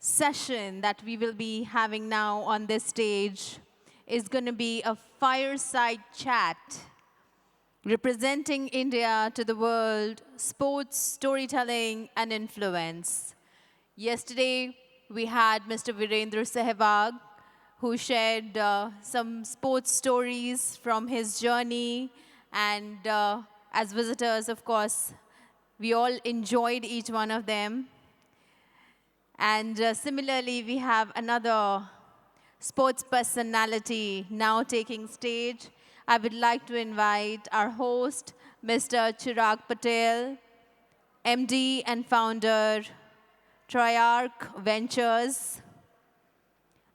session that we will be having now on this stage is going to be a fireside chat representing India to the world, sports, storytelling, and influence. Yesterday, we had Mr. Virendra Sehwag, who shared some sports stories from his journey. And as visitors, of course, we all enjoyed each one of them. And similarly, we have another sports personality now taking stage. I would like to invite our host, Mr. Chirag Patel, MD and founder, Triarchh Ventures,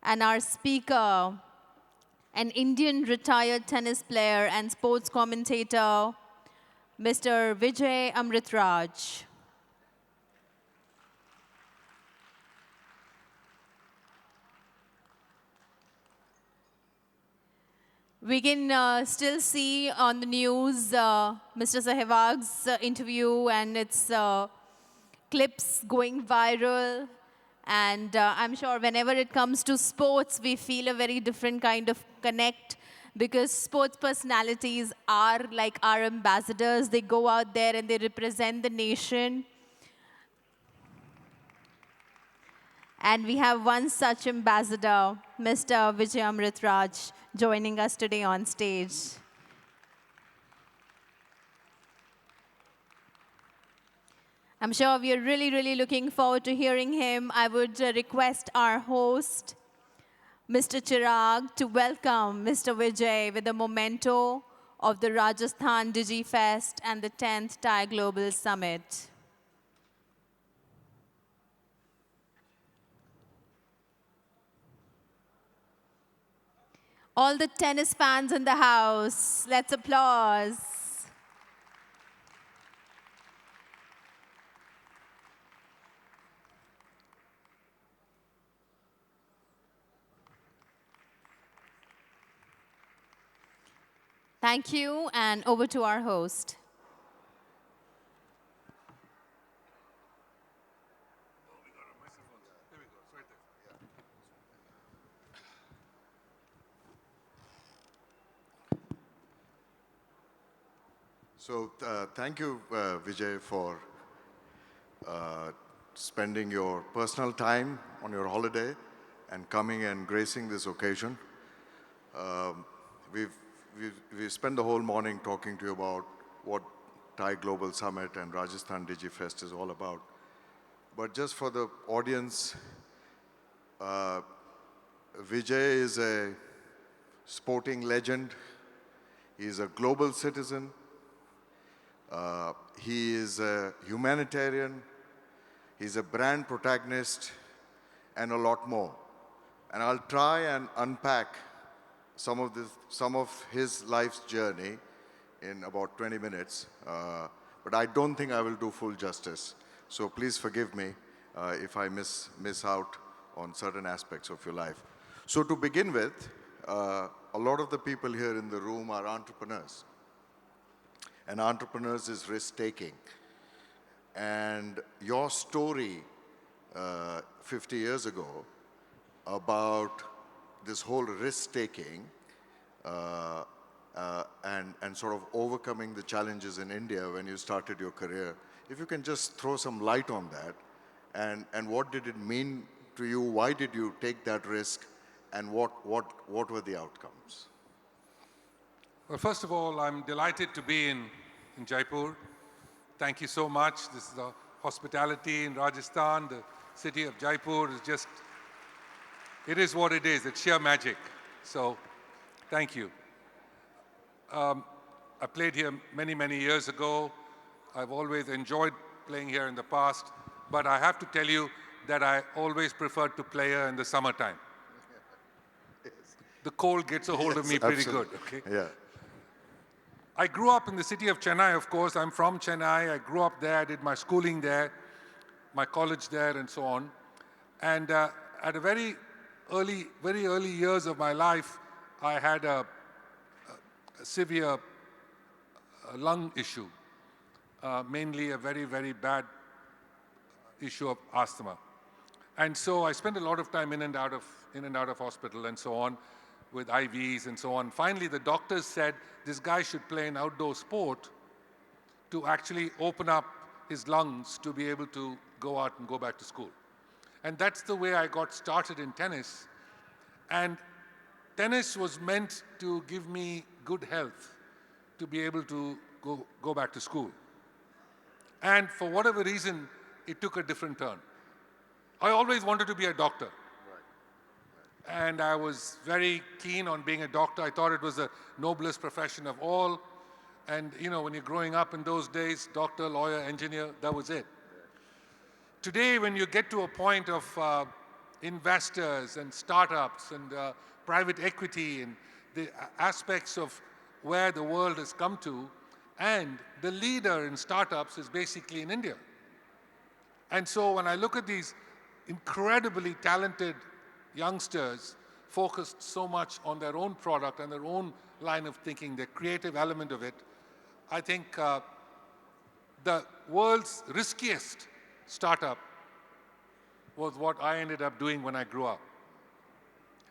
and our speaker, an Indian retired tennis player and sports commentator, Mr. Vijay Amritraj. We can still see on the news Mr. Sehwag's interview and its clips going viral. And I'm sure whenever it comes to sports, we feel a very different kind of connect because sports personalities are like our ambassadors. They go out there and they represent the nation. And we have one such ambassador, Mr. Vijay Amritraj, joining us today on stage. I'm sure we are really, really looking forward to hearing him. I would request our host, Mr. Chirag, to welcome Mr. Vijay with a memento of the Rajasthan DigiFest and the 10th Thai Global Summit. All the tennis fans in the house, let's applause. Thank you, and over to our host. So thank you, Vijay, for spending your personal time on your holiday and coming and gracing this occasion. We've spent the whole morning talking to you about what Thai Global Summit and Rajasthan DigiFest is all about. But just for the audience, Vijay is a sporting legend. He's a global citizen. He is a humanitarian, he's a brand protagonist, and a lot more. And I'll try and unpack some of his life's journey in about 20 minutes, but I don't think I will do full justice. So please forgive me if I miss out on certain aspects of your life. So to begin with, a lot of the people here in the room are entrepreneurs. And entrepreneurs is risk-taking. And your story 50 years ago about this whole risk-taking and sort of overcoming the challenges in India when you started your career, if you can just throw some light on that, and what did it mean to you, why did you take that risk, and what were the outcomes? Well, first of all, I'm delighted to be in Jaipur. Thank you so much. This is the hospitality in Rajasthan. The city of Jaipur is just, it is what it is. It's sheer magic. So, thank you. I played here many, many years ago. I've always enjoyed playing here in the past. But I have to tell you that I always preferred to play here in the summertime. The cold gets a hold of me pretty good. Okay? Yeah. I grew up in the city of Chennai, of course. I'm from Chennai. I grew up there, did my schooling there, my college there, and so on. And at a very early years of my life, I had a severe lung issue, mainly a very, very bad issue of asthma. And so I spent a lot of time in and out of hospital and so on, with IVs and so on. Finally, the doctors said this guy should play an outdoor sport to actually open up his lungs to be able to go out and go back to school. And that's the way I got started in tennis. And tennis was meant to give me good health to be able to go back to school. And for whatever reason, it took a different turn. I always wanted to be a doctor. And I was very keen on being a doctor. I thought it was the noblest profession of all. And you know, when you're growing up in those days, doctor, lawyer, engineer, that was it. Today, when you get to a point of investors and startups and private equity and the aspects of where the world has come to, and the leader in startups is basically in India. And so when I look at these incredibly talented youngsters focused so much on their own product and their own line of thinking, the creative element of it, I think the world's riskiest startup was what I ended up doing when I grew up.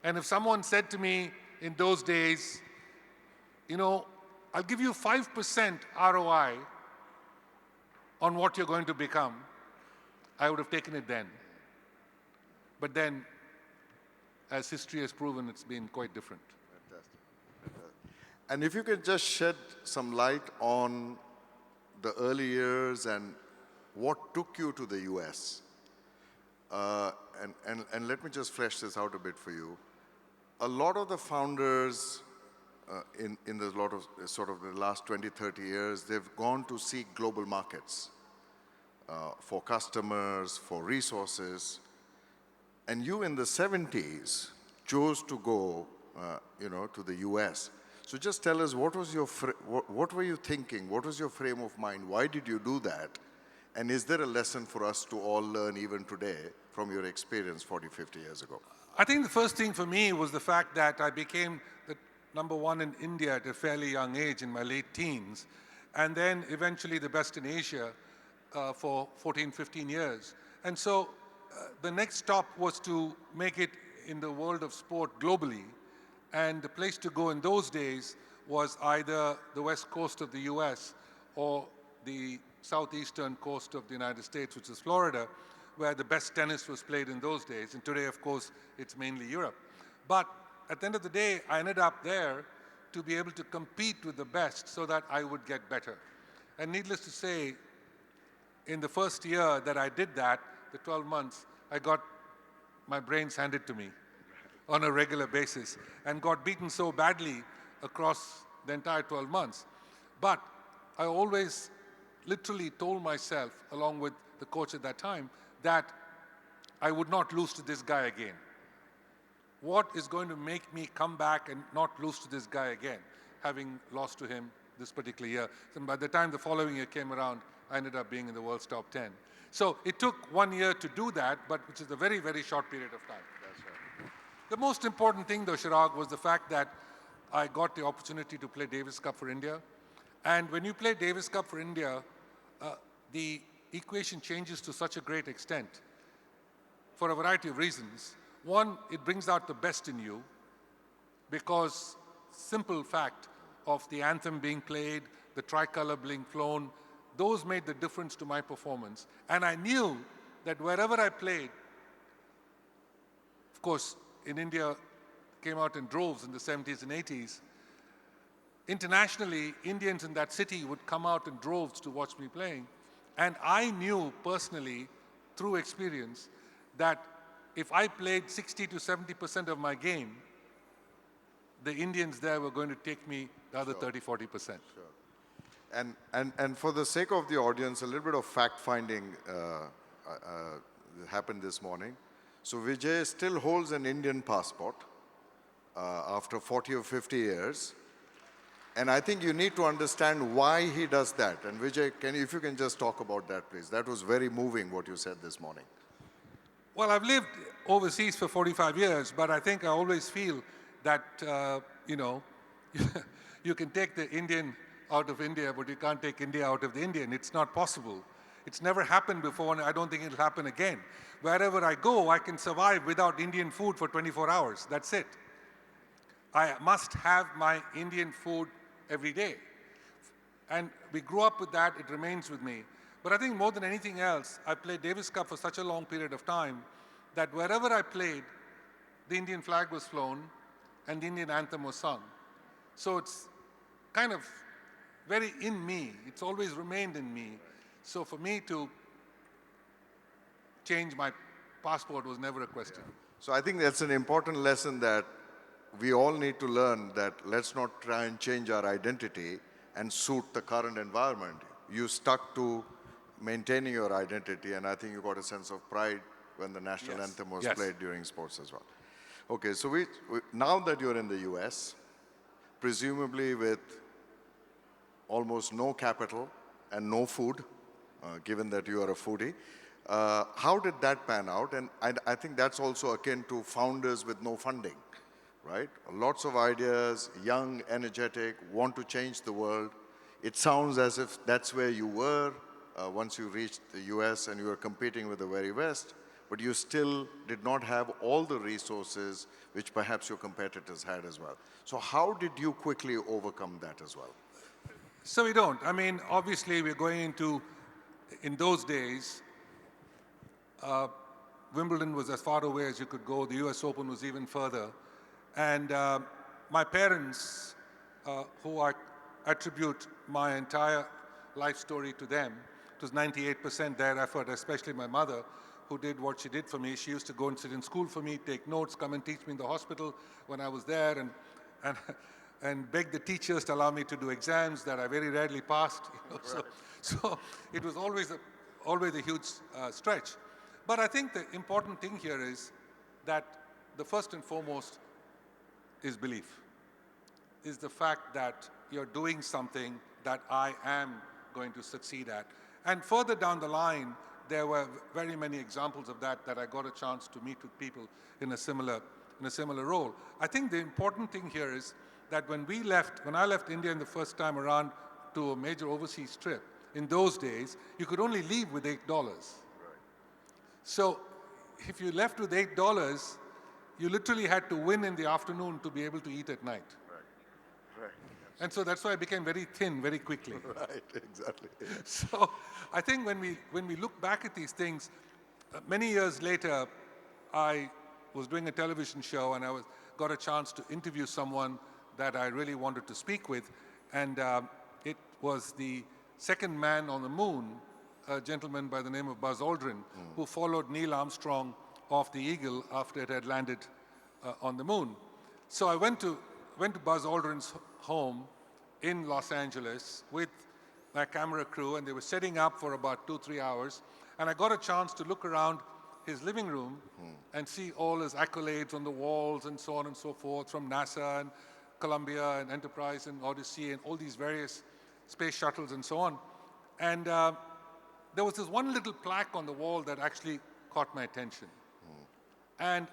And if someone said to me in those days, you know, I'll give you 5% ROI on what you're going to become, I would have taken it then. But then, as history has proven, it's been quite different. Fantastic. And if you could just shed some light on the early years and what took you to the US. And let me just flesh this out a bit for you. A lot of the founders in the lot of sort of the last 20, 30 years, they've gone to seek global markets for customers, for resources. And you in the 70s chose to go, to the US. So just tell us, what were you thinking? What was your frame of mind? Why did you do that? And is there a lesson for us to all learn even today from your experience 40, 50 years ago? I think the first thing for me was the fact that I became the #1 in India at a fairly young age in my late teens, and then eventually the best in Asia for 14, 15 years. And so the next stop was to make it in the world of sport globally. And the place to go in those days was either the west coast of the US or the southeastern coast of the United States, which is Florida, where the best tennis was played in those days. And today, of course, it's mainly Europe. But at the end of the day, I ended up there to be able to compete with the best so that I would get better. And needless to say, in the first year that I did that, the 12 months, I got my brains handed to me on a regular basis and got beaten so badly across the entire 12 months. But I always literally told myself, along with the coach at that time, that I would not lose to this guy again. What is going to make me come back and not lose to this guy again, having lost to him this particular year? And by the time the following year came around, I ended up being in the world's top 10. So it took 1 year to do that, but which is a very, very short period of time. That's right. The most important thing, though, Chirag, was the fact that I got the opportunity to play Davis Cup for India. And when you play Davis Cup for India, the equation changes to such a great extent for a variety of reasons. One, it brings out the best in you because simple fact of the anthem being played, the tricolor being flown, those made the difference to my performance. And I knew that wherever I played, of course, in India, came out in droves in the 70s and 80s. Internationally, Indians in that city would come out in droves to watch me playing. And I knew personally, through experience, that if I played 60 to 70% of my game, the Indians there were going to take me the other 30, 40%. Sure. And for the sake of the audience, a little bit of fact-finding happened this morning. So Vijay still holds an Indian passport after 40 or 50 years. And I think you need to understand why he does that. And Vijay, if you can just talk about that, please. That was very moving, what you said this morning. Well, I've lived overseas for 45 years, but I think I always feel that, you can take the Indian out of India, but you can't take India out of the Indian. It's not possible. It's never happened before, and I don't think it'll happen again. Wherever I go, I can survive without Indian food for 24 hours. That's it. I must have my Indian food every day. And we grew up with that. It remains with me. But I think more than anything else, I played Davis Cup for such a long period of time that wherever I played, the Indian flag was flown and the Indian anthem was sung. So it's kind of very in me. It's always remained in me. So for me to change my passport was never a question. So I think that's an important lesson that we all need to learn, that let's not try and change our identity and suit the current environment. You stuck to maintaining your identity, and I think you got a sense of pride when the national anthem was played during sports as well. Okay, so now that you're in the US, presumably with almost no capital and no food, given that you are a foodie, how did that pan out? And I think that's also akin to founders with no funding, right? Lots of ideas, young, energetic, want to change the world. It sounds as if that's where you were once you reached the US and you were competing with the very best, but you still did not have all the resources which perhaps your competitors had as well. So how did you quickly overcome that as well? So we don't. I mean, obviously, we're going into, in those days, Wimbledon was as far away as you could go. The US Open was even further. And my parents, who I attribute my entire life story to them, it was 98% their effort, especially my mother, who did what she did for me. She used to go and sit in school for me, take notes, come and teach me in the hospital when I was there, and beg the teachers to allow me to do exams that I very rarely passed. So it was always a huge stretch. But I think the important thing here is that the first and foremost is belief, is the fact that you're doing something that I am going to succeed at. And further down the line, there were very many examples of that I got a chance to meet with people in a similar role. I think the important thing here is that when I left India in the first time around to a major overseas trip, in those days, you could only leave with $8. Right. So if you left with $8, you literally had to win in the afternoon to be able to eat at night. Right. Right. And so that's why I became very thin very quickly. Right, exactly. So I think when we look back at these things, many years later, I was doing a television show and I got a chance to interview someone that I really wanted to speak with. And it was the second man on the moon, a gentleman by the name of Buzz Aldrin, who followed Neil Armstrong off the Eagle after it had landed on the moon. So I went to Buzz Aldrin's home in Los Angeles with my camera crew, and they were setting up for about 2-3 hours. And I got a chance to look around his living room and see all his accolades on the walls and so on and so forth from NASA and Columbia and Enterprise and Odyssey and all these various space shuttles and so on. And there was this one little plaque on the wall that actually caught my attention. And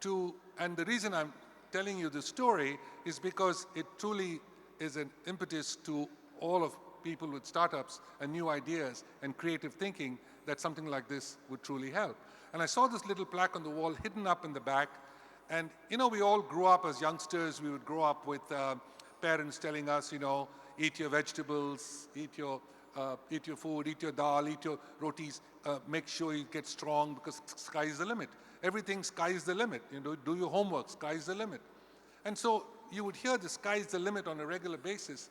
the reason I'm telling you this story is because it truly is an impetus to all of people with startups and new ideas and creative thinking that something like this would truly help. And I saw this little plaque on the wall hidden up in the back. And, we all grew up as youngsters. We would grow up with parents telling us, eat your vegetables, eat your food, eat your dal, eat your rotis, make sure you get strong because sky is the limit. Everything, sky is the limit. Do your homework, sky is the limit. And so you would hear the sky is the limit on a regular basis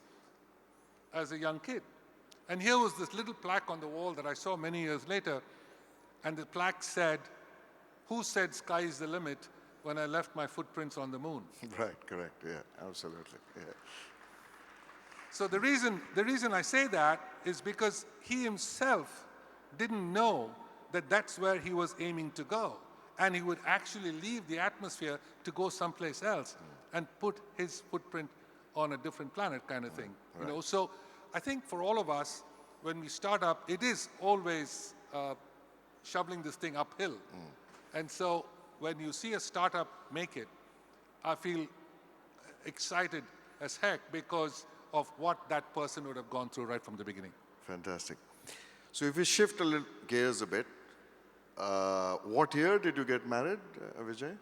as a young kid. And here was this little plaque on the wall that I saw many years later, and the plaque said, "Who said sky is the limit when I left my footprints on the moon?" Right, correct, yeah, absolutely, yeah. So the reason I say that is because he himself didn't know that that's where he was aiming to go. And he would actually leave the atmosphere to go someplace else and put his footprint on a different planet kind of thing. Right. So I think for all of us, when we start up, it is always shoveling this thing uphill. And so when you see a startup make it, I feel excited as heck because of what that person would have gone through right from the beginning. Fantastic. So if we shift a little gears a bit, what year did you get married, Vijay?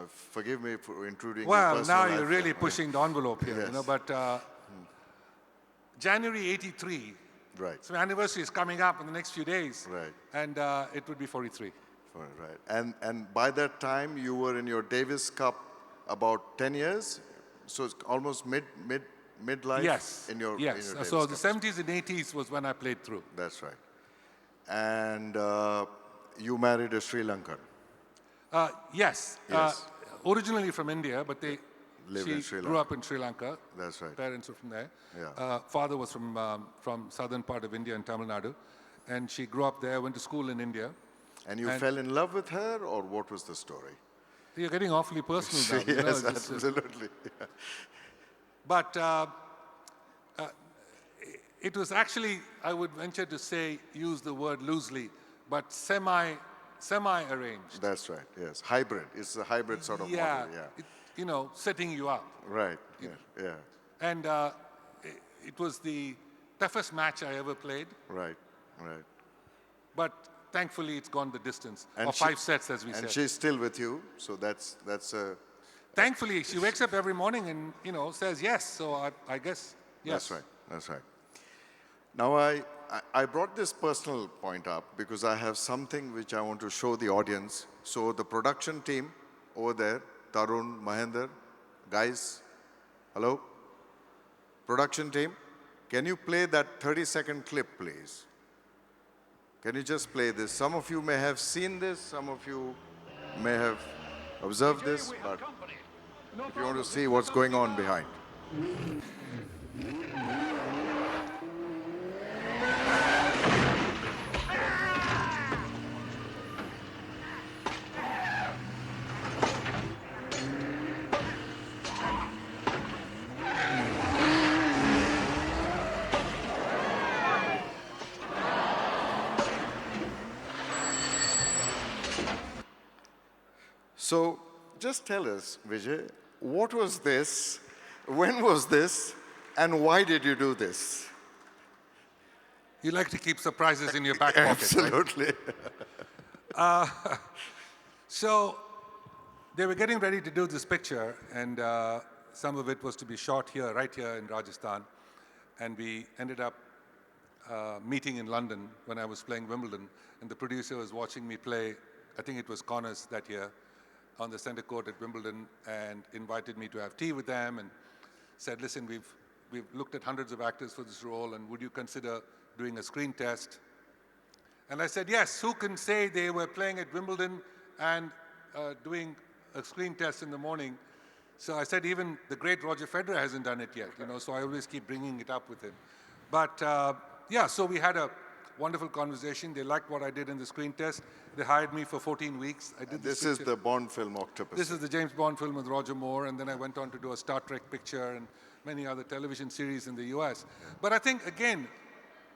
Forgive me for intruding your Well, personal now life. you're really pushing the envelope here, Yes. but January 83, Right, so anniversary is coming up in the next few days, right, and it would be 43. right. And by that time, you were in your Davis Cup about 10 years? So it's almost midlife Yes, in your yes. Davis So Cup. the 70s and 80s was when I played through. That's right. And you married a Sri Lankan. Yes. Yes. Originally from India, but Lived in she Sri grew Lanka. up in Sri Lanka. That's right. Parents were from there. Yeah. Father was from southern part of India in Tamil Nadu. And she grew up there, went to school in India. And you And- fell in love with her, or what was the story? You're getting awfully personal now. Yes, It's just, absolutely. but it was actually, I would venture to say, use the word loosely, but semi-arranged. That's right, yes. Hybrid. It's a hybrid sort of Yeah, model, yeah. setting you up. Right, yeah, yeah. And it was the toughest match I ever played, Right, right. but thankfully it's gone the distance, And or she- 5 sets as we And said. she's still with you, so that's a... Thankfully, she wakes up every morning and, says yes, so I guess yes. That's right, that's right. Now, I brought this personal point up because I have something which I want to show the audience. So the production team over there, Tarun, Mahendra, guys, hello? Production team, can you play that 30-second clip, please? Can you just play this? Some of you may have seen this, some of you may have observed this, but if you want to see what's going on behind. So just tell us, Vijay, what was this, when was this, and why did you do this? You like to keep surprises in your back pocket, right? Absolutely. So they were getting ready to do this picture, and some of it was to be shot here, right here in Rajasthan. And we ended up meeting in London when I was playing Wimbledon, and the producer was watching me play, I think it was Connors that year, on the center court at Wimbledon, and invited me to have tea with them and said, listen, we've looked at hundreds of actors for this role, and would you consider doing a screen test? And I said, yes, who can say they were playing at Wimbledon and doing a screen test in the morning? So I said, even the great Roger Federer hasn't done it yet, so I always keep bringing it up with him. But yeah, so we had a wonderful conversation. They liked what I did in the screen test. They hired me for 14 weeks. I did This is the Bond film Octopus. This is the James Bond film with Roger Moore, and then I went on to do a Star Trek picture and many other television series in the US. But I think, again,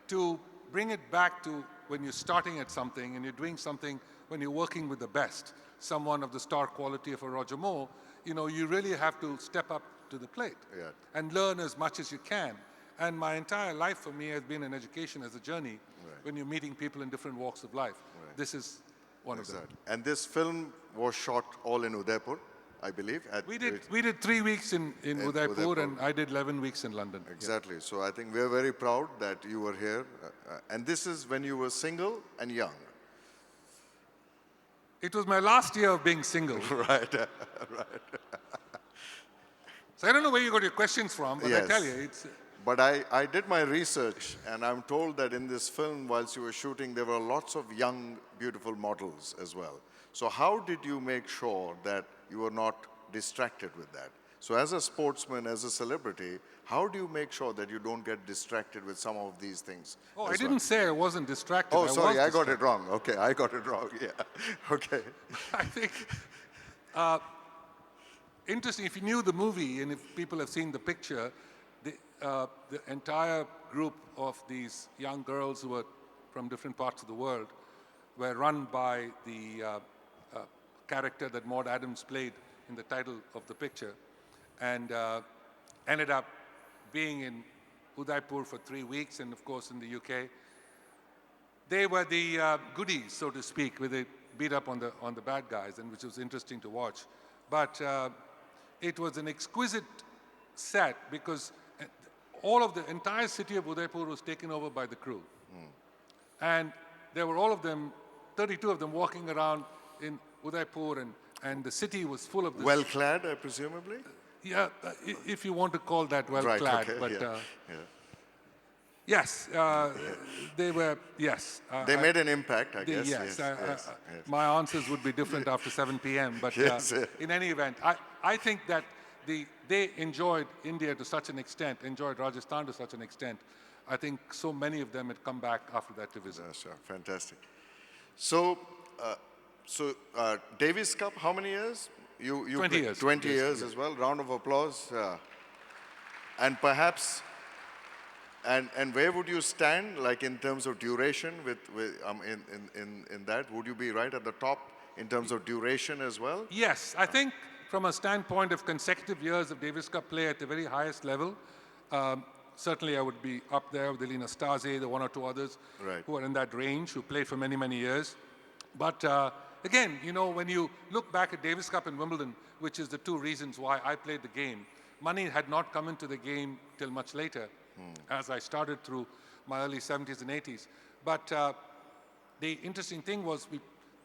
to bring it back to when you're starting at something and you're doing something when you're working with the best, someone of the star quality of a Roger Moore, you really have to step up to the plate and learn as much as you can. And my entire life for me has been an education as a journey when you're meeting people in different walks of life. This is one of them. And this film was shot all in Udaipur, I believe. We did 3 weeks in Udaipur, and I did 11 weeks in London. Exactly. So I think we're very proud that you were here. And this is when you were single and young. It was my last year of being single. Right. So I don't know where you got your questions from, but I tell you, it's... But I did my research, and I'm told that in this film, whilst you were shooting, there were lots of young, beautiful models as well. So how did you make sure that you were not distracted with that? So as a sportsman, as a celebrity, how do you make sure that you don't get distracted with some of these things? Oh, I didn't say I wasn't distracted. Oh, sorry, I got distracted. it wrong. Okay, I got it wrong, yeah. Okay. I think, interesting, if you knew the movie and if people have seen the picture, the entire group of these young girls who were from different parts of the world were run by the character that Maud Adams played in the title of the picture, and ended up being in Udaipur for 3 weeks, and of course in the UK. They were the goodies, so to speak, where they beat up on the bad guys, and which was interesting to watch. But it was an exquisite set because all of the entire city of Udaipur was taken over by the crew. And there were all of them, 32 of them walking around in Udaipur, and the city was full of this. Well clad, presumably? Yeah, if you want to call that well Right, clad. okay, But yeah. yes, they were, yes. They made an impact, I guess. Yes, Yes. my answers would be different after 7 p.m. But Yes, yeah. in any event, I think that they enjoyed India to such an extent, enjoyed Rajasthan to such an extent. I think so many of them had come back after that to visit. Yeah, sure. Fantastic. So, Davis Cup, how many years? You 20 years. 20 Yes, years yes. as well. Round of applause. And perhaps, and where would you stand, like in terms of duration in that? Would you be right at the top in terms of duration as well? Yes, I think from a standpoint of consecutive years of Davis Cup play at the very highest level, certainly I would be up there with Elena Stase, the one or two others Right. who are in that range, who played for many, many years. But again, you know, when you look back at Davis Cup and Wimbledon, which is the two reasons why I played the game, money had not come into the game till much later, as I started through my early 70s and 80s. But the interesting thing was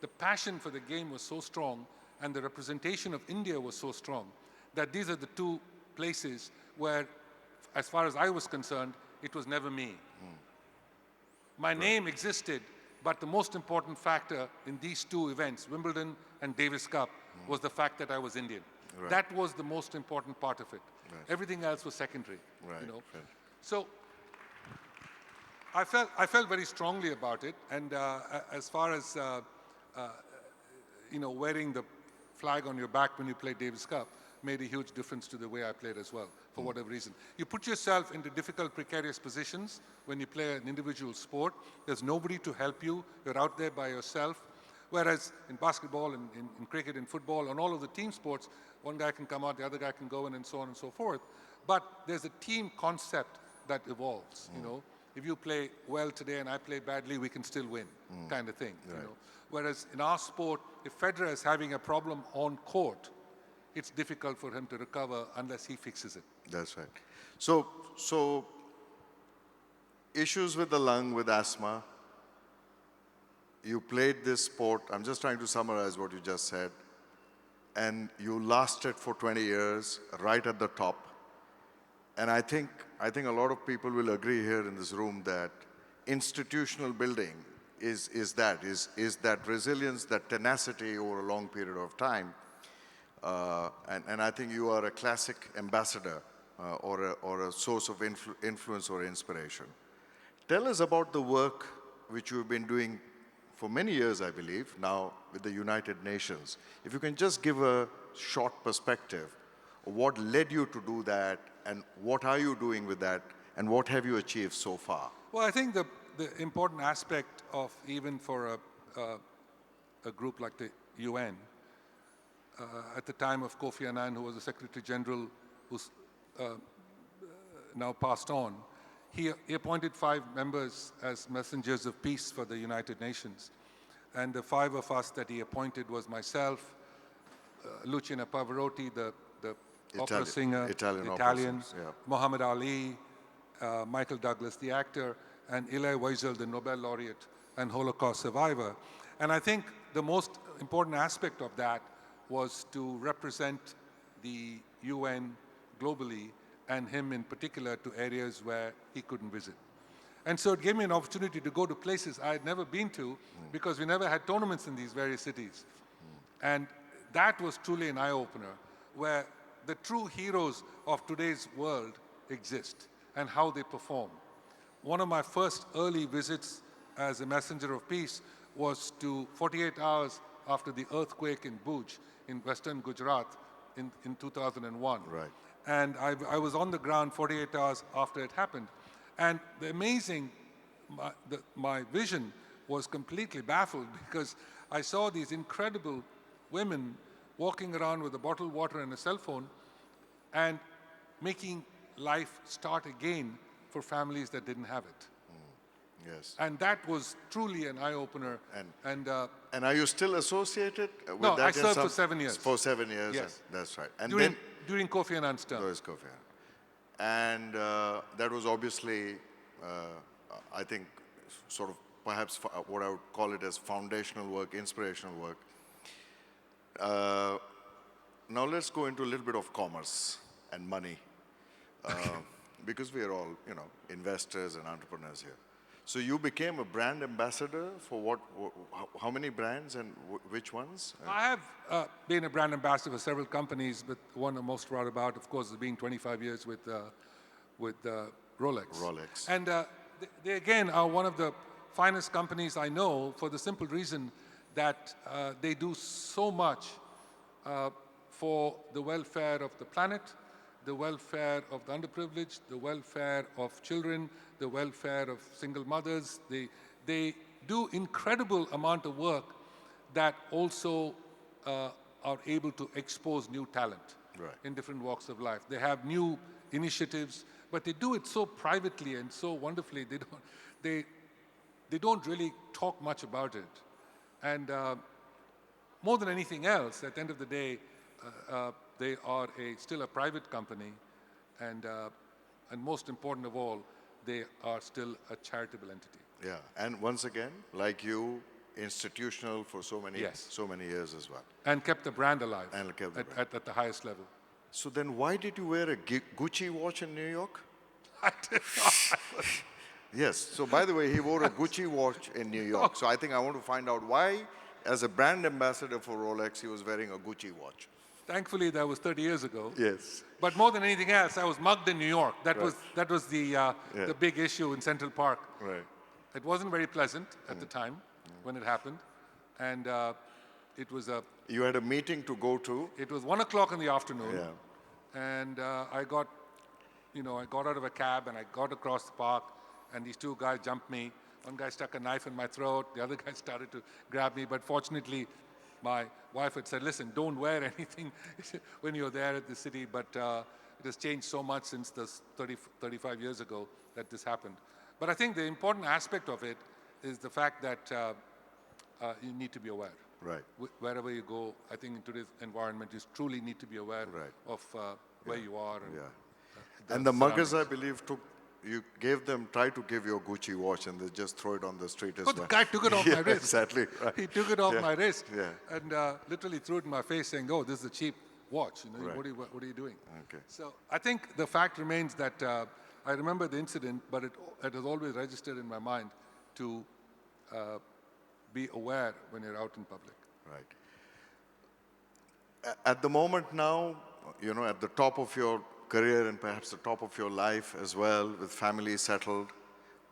the passion for the game was so strong and the representation of India was so strong that these are the two places where, as far as I was concerned, it was never me. My name existed, but the most important factor in these two events, Wimbledon and Davis Cup, was the fact that I was Indian. Right. That was the most important part of it. Right. Everything else was secondary. Right, You know? right. So I felt very strongly about it, and as far as you know, wearing the flag on your back when you play Davis Cup made a huge difference to the way I played as well, for whatever reason. You put yourself into difficult, precarious positions when you play an individual sport. There's nobody to help you. You're out there by yourself. Whereas in basketball and in cricket and football and all of the team sports, one guy can come out, the other guy can go in, and so on and so forth. But there's a team concept that evolves, you know. If you play well today and I play badly, we can still win, kind of thing, you know. Whereas in our sport, if Federer is having a problem on court, it's difficult for him to recover unless he fixes it. That's right. So issues with the lung, with asthma. You played this sport. I'm just trying to summarize what you just said. And you lasted for 20 years, right at the top. And I think a lot of people will agree here in this room that institutional building is that resilience, that tenacity over a long period of time. And I think you are a classic ambassador or a source of influence or inspiration. Tell us about the work which you've been doing for many years, I believe, now with the United Nations. If you can just give a short perspective of what led you to do that, and what are you doing with that, and what have you achieved so far? Well, I think the important aspect of, even for a group like the UN, at the time of Kofi Annan, who was the Secretary General, who's now passed on, he appointed 5 members as messengers of peace for the United Nations. And the 5 of us that he appointed was myself, Luciana Pavarotti, the opera singer, Italian opera Italian, singers, yeah. Muhammad Ali, Michael Douglas, the actor, and Elie Wiesel, the Nobel laureate and Holocaust survivor. And I think the most important aspect of that was to represent the UN globally, and him in particular, to areas where he couldn't visit. And so it gave me an opportunity to go to places I had never been to, because we never had tournaments in these various cities. And that was truly an eye-opener, where the true heroes of today's world exist and how they perform. One of my first early visits as a messenger of peace was to 48 hours after the earthquake in Bhuj in western Gujarat in 2001. Right. And I was on the ground 48 hours after it happened. And the amazing, my vision was completely baffled, because I saw these incredible women walking around with a bottled water and a cell phone and making life start again for families that didn't have it. Yes. And that was truly an eye-opener. And are you still associated with No, that? I served for 7 years. For 7 years. Yes. That's right. And During Kofi Annan's term. Louis Kofi. And that was obviously, I think, sort of perhaps what I would call it as foundational work, inspirational work. Now let's go into a little bit of commerce and money, because we are all, investors and entrepreneurs here. So you became a brand ambassador for what? How many brands and which ones? I have been a brand ambassador for several companies, but the one I'm most proud about, of course, is being 25 years with Rolex. Rolex. And they again are one of the finest companies I know, for the simple reason that they do so much for the welfare of the planet, the welfare of the underprivileged, the welfare of children, the welfare of single mothers. They do incredible amount of work that also are able to expose new talent in different walks of life. They have new initiatives, but they do it so privately and so wonderfully. They don't really talk much about it. And more than anything else, at the end of the day, they are still a private company, and most important of all, they are still a charitable entity. Yeah, and once again, like you, institutional for so many years as well. And kept the brand alive And kept the at the highest level. So then why did you wear a Gucci watch in New York? I did not. Yes, so by the way, he wore a Gucci watch in New York. So I think I want to find out why, as a brand ambassador for Rolex, he was wearing a Gucci watch. Thankfully, that was 30 years ago. Yes. But more than anything else, I was mugged in New York. That was the big issue in Central Park. Right. It wasn't very pleasant at the time when it happened, and it was You had a meeting to go to. It was 1 o'clock in the afternoon, and I got out of a cab and I got across the park, and these two guys jumped me. One guy stuck a knife in my throat. The other guy started to grab me, but fortunately, my wife had said, listen, don't wear anything when you're there at the city, but it has changed so much since 35 years ago that this happened. But I think the important aspect of it is the fact that you need to be aware. Right. Wherever you go, I think in today's environment, you truly need to be aware of where you are. And the muggers, I believe, tried to give you a Gucci watch, and they just throw it on the street as well. The guy took it off my wrist. Exactly. Right. He took it off my wrist and Yeah. literally threw it in my face, saying, "Oh, this is a cheap watch. Right. What are you doing?" Okay. So I think the fact remains that I remember the incident, but it has always registered in my mind to be aware when you're out in public. Right. At the moment now, at the top of your career and perhaps the top of your life as well, with family settled,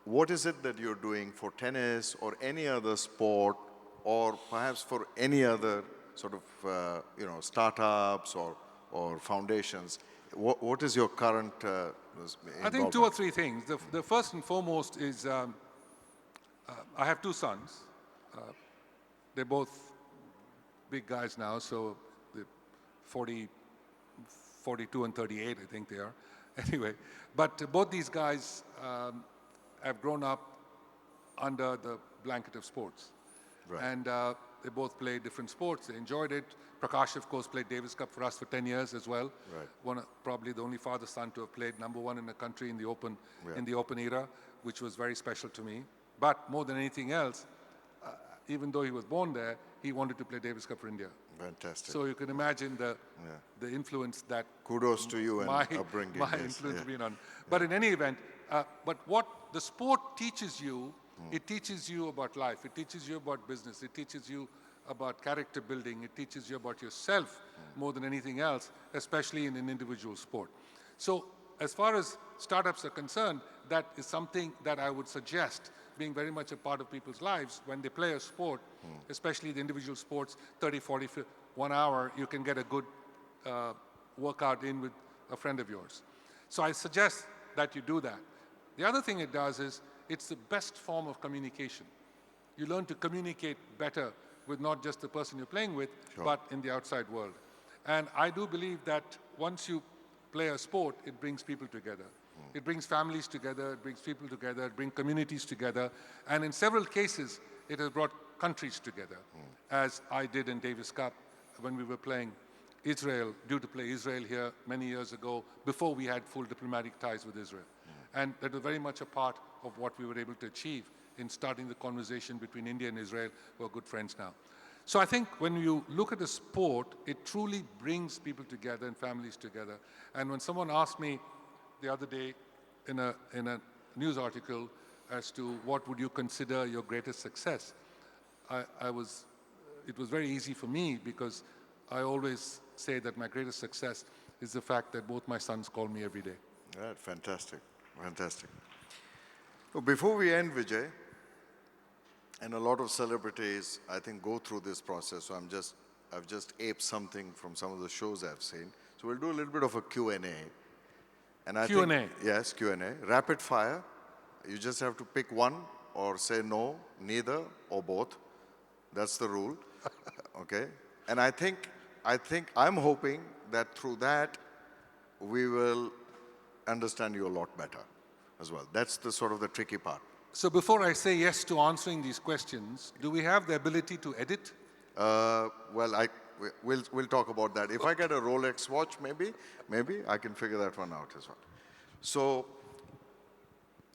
what is it that you're doing for tennis or any other sport, or perhaps for any other sort of, startups or foundations? What is your current I think 2 or 3 things. The first and foremost is I have 2 sons. They're both big guys now, so they're 42 and 38, I think they are. Anyway, but both these guys have grown up under the blanket of sports. Right. And they both play different sports. They enjoyed it. Prakash, of course, played Davis Cup for us for 10 years as well. Right. Probably the only father-son to have played #1 in the country in the open era, which was very special to me. But more than anything else, even though he was born there, he wanted to play Davis Cup for India. Fantastic. So you can imagine the influence that Kudos to you and my upbringing. my yes, influence being on. But in any event, but what the sport teaches you, it teaches you about life. It teaches you about business. It teaches you about character building. It teaches you about yourself more than anything else, especially in an individual sport. So as far as startups are concerned, that is something that I would suggest being very much a part of people's lives when they play a sport, especially the individual sports, 30, 40, 1 hour, you can get a good workout in with a friend of yours. So I suggest that you do that. The other thing it does is it's the best form of communication. You learn to communicate better with not just the person you're playing with, but in the outside world. And I do believe that once you play a sport, it brings people together. It brings families together, it brings people together, it brings communities together, and in several cases, it has brought countries together, as I did in Davis Cup when we were playing Israel, due to play Israel here many years ago, before we had full diplomatic ties with Israel. And that was very much a part of what we were able to achieve in starting the conversation between India and Israel, who are good friends now. So I think when you look at a sport, it truly brings people together and families together. And when someone asked me the other day in a news article as to what would you consider your greatest success, it was very easy for me, because I always say that my greatest success is the fact that both my sons call me every day. Right, fantastic, fantastic. So before we end, Vijay, and a lot of celebrities, I think, go through this process. So I've just aped something from some of the shows I've seen. So we'll do a little bit of a Q&A. And I Q&A? think, yes, Q&A. Rapid fire. You just have to pick one or say no, neither, or both. That's the rule. Okay? And I'm hoping that through that, we will understand you a lot better as well. That's the sort of the tricky part. So before I say yes to answering these questions, do we have the ability to edit? Well, we'll talk about that. If I get a Rolex watch, maybe I can figure that one out as well. So,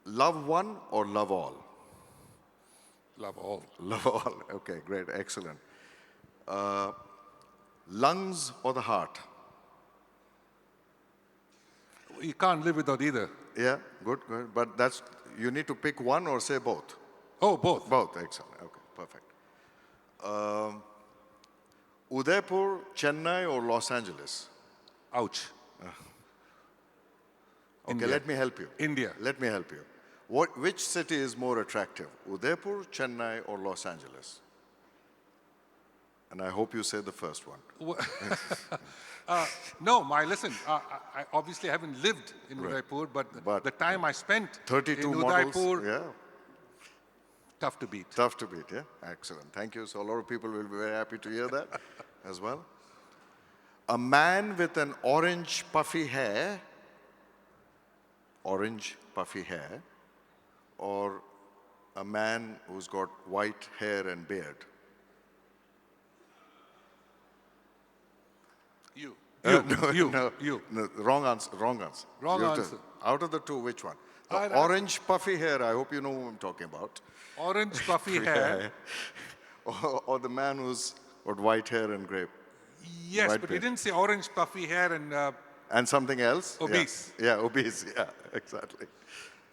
love one or love all? Love all. Love all. Okay, great, excellent. Lungs or the heart? You can't live without either. Yeah, good. But you need to pick one or say both? Oh, both. Both, excellent. Okay, perfect. Udaipur, Chennai, or Los Angeles? Ouch. Okay, India. let me help you. India. Let me help you. Which city is more attractive, Udaipur, Chennai, or Los Angeles? And I hope you say the first one. No, listen, I obviously haven't lived in Udaipur, but the time I spent 32 in models, Udaipur, yeah. tough to beat. Tough to beat, yeah? Excellent. Thank you. So a lot of people will be very happy to hear that as well. A man with an orange puffy hair, or a man who's got white hair and beard? You. No, You. No, wrong answer. Wrong You have to- answer. out of the two, which one? The I- orange puffy hair, I hope you know who I'm talking about. Orange puffy hair. Or the man who's got white hair and gray. Yes, White but beard. he didn't say orange puffy hair and And something else? Obese. Yeah, obese. Yeah, exactly.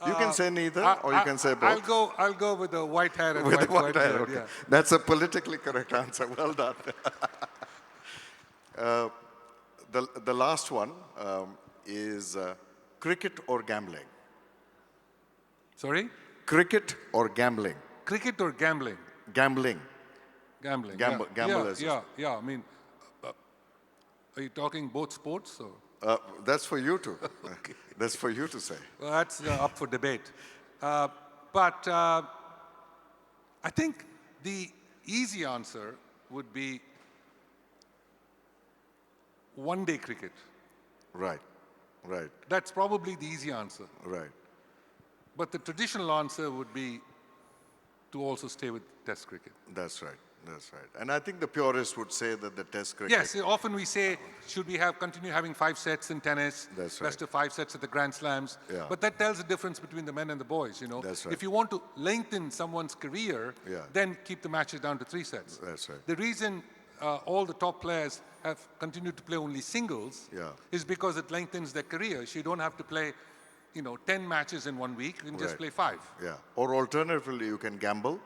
You can say neither, or you can say both. I'll go with the white hair and With the white hair, beard, okay. yeah. That's a politically correct answer. Well done. The last one is cricket or gambling? Sorry? Cricket or gambling? Cricket or gambling? Gambling. Gambling. Gamble- yeah. gamble yeah, as a yeah, yeah. I mean, are you talking both sports? Or? That's for you to. That's for you to say. Well, that's up for debate. But I think the easy answer would be one-day cricket. Right. Right. That's probably the easy answer. Right. But the traditional answer would be to also stay with Test cricket. That's right. That's right. And I think the purists would say that the Test cricket. Yes, often we say, should we continue having 5 sets in tennis? That's right. Best of 5 sets at the Grand Slams. Yeah. But that tells the difference between the men and the boys, you know. That's right. If you want to lengthen someone's career, Yeah. then keep the matches down to 3 sets. That's right. The reason all the top players have continued to play only singles Yeah. is because it lengthens their career. So you don't have to play, 10 matches in 1 week. You can just Right. play 5. Yeah. Or alternatively, you can gamble.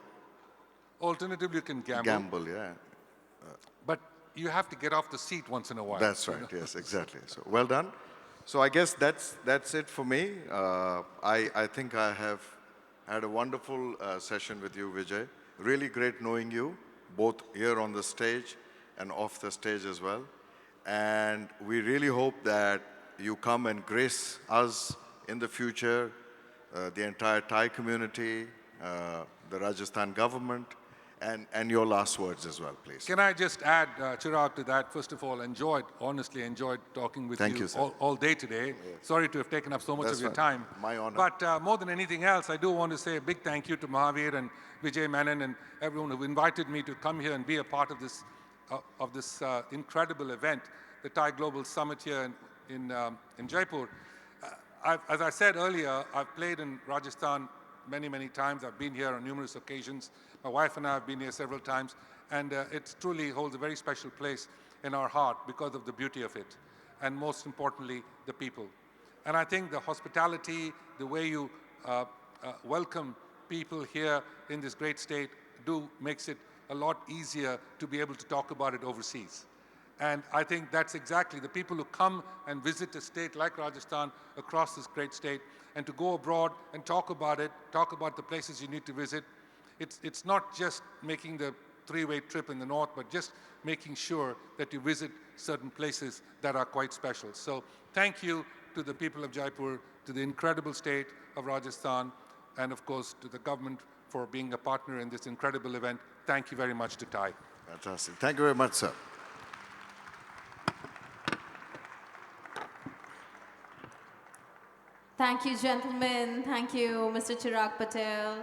Alternatively, you can gamble. Gamble, yeah. But you have to get off the seat once in a while. That's right. Yes, exactly. So well done. So I guess that's it for me. I think I have had a wonderful session with you, Vijay. Really great knowing you, both here on the stage and off the stage as well. And we really hope that you come and grace us in the future, the entire Thai community, the Rajasthan government, And your last words as well, please. Can I just add, Chirag, to that? First of all, honestly enjoyed talking with Thank you, you, sir. all day today. Sorry to have taken up so much That's of your fine. time. My honor. But more than anything else, I do want to say a big thank you to Mahavir and Vijay Menon and everyone who invited me to come here and be a part of this incredible event, the Thai Global Summit here in Jaipur. As I said earlier, I've played in Rajasthan many, many times. I've been here on numerous occasions. My wife and I have been here several times, and it truly holds a very special place in our heart because of the beauty of it, and most importantly, the people. And I think the hospitality, the way you welcome people here in this great state makes it a lot easier to be able to talk about it overseas. And I think that's exactly the people who come and visit a state like Rajasthan across this great state, and to go abroad and talk about it, talk about the places you need to visit. It's not just making the three-way trip in the north, but just making sure that you visit certain places that are quite special. So thank you to the people of Jaipur, to the incredible state of Rajasthan, and of course to the government for being a partner in this incredible event. Thank you very much to Thai. Fantastic. Thank you very much, sir. Thank you, gentlemen. Thank you, Mr. Chirag Patel.